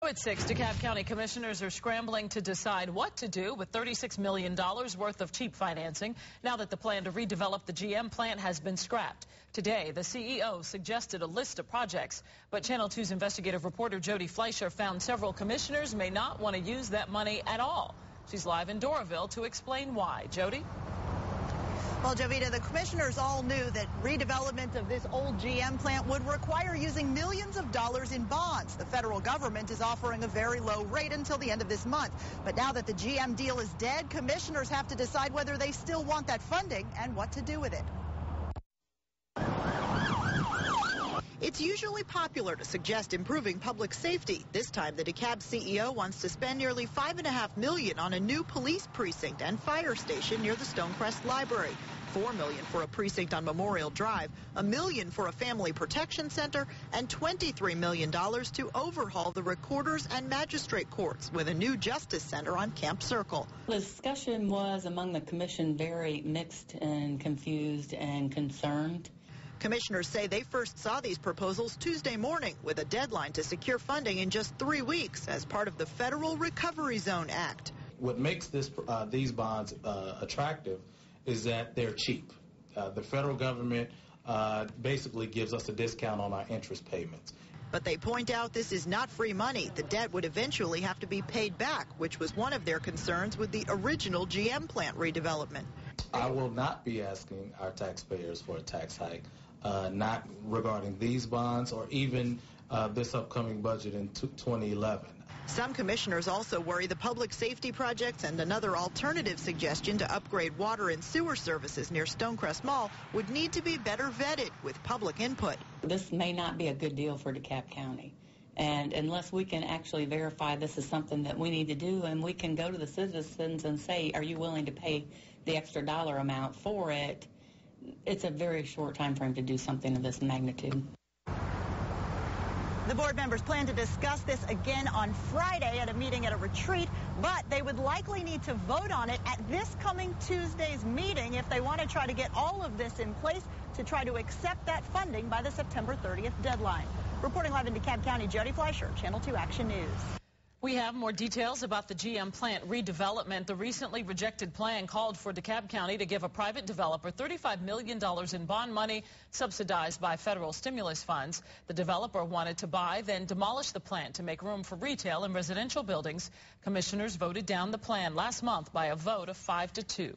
At 6, DeKalb County commissioners are scrambling to decide what to do with $36 million worth of cheap financing now that the plan to redevelop the GM plant has been scrapped. Today, the CEO suggested a list of projects, but Channel 2's investigative reporter Jody Fleischer found several commissioners may not want to use that money at all. She's live in Doraville to explain why. Jody? Well, Jovita, the commissioners all knew that redevelopment of this old GM plant would require using millions of dollars in bonds. The federal government is offering a very low rate until the end of this month. But now that the GM deal is dead, commissioners have to decide whether they still want that funding and what to do with it. It's usually popular to suggest improving public safety. This time, the DeKalb CEO wants to spend nearly $5.5 million on a new police precinct and fire station near the Stonecrest Library. $4 million for a precinct on Memorial Drive, $1 million for a family protection center, and $23 million to overhaul the recorders and magistrate courts with a new justice center on Camp Circle. The discussion was among the commission very mixed and confused and concerned. Commissioners say they first saw these proposals Tuesday morning with a deadline to secure funding in just 3 weeks as part of the Federal Recovery Zone Act. What makes these bonds attractive is that they're cheap. The federal government basically gives us a discount on our interest payments. But they point out this is not free money. The debt would eventually have to be paid back, which was one of their concerns with the original GM plant redevelopment. I will not be asking our taxpayers for a tax hike, not regarding these bonds or even this upcoming budget in 2011. Some commissioners also worry the public safety projects and another alternative suggestion to upgrade water and sewer services near Stonecrest Mall would need to be better vetted with public input. This may not be a good deal for DeKalb County. And unless we can actually verify this is something that we need to do and we can go to the citizens and say, are you willing to pay the extra dollar amount for it, it's a very short time frame to do something of this magnitude. The board members plan to discuss this again on Friday at a meeting at a retreat, but they would likely need to vote on it at this coming Tuesday's meeting if they want to try to get all of this in place to try to accept that funding by the September 30th deadline. Reporting live in DeKalb County, Jody Fleischer, Channel 2 Action News. We have more details about the GM plant redevelopment. The recently rejected plan called for DeKalb County to give a private developer $35 million in bond money subsidized by federal stimulus funds. The developer wanted to buy, then demolish the plant to make room for retail and residential buildings. Commissioners voted down the plan last month by a vote of 5-2.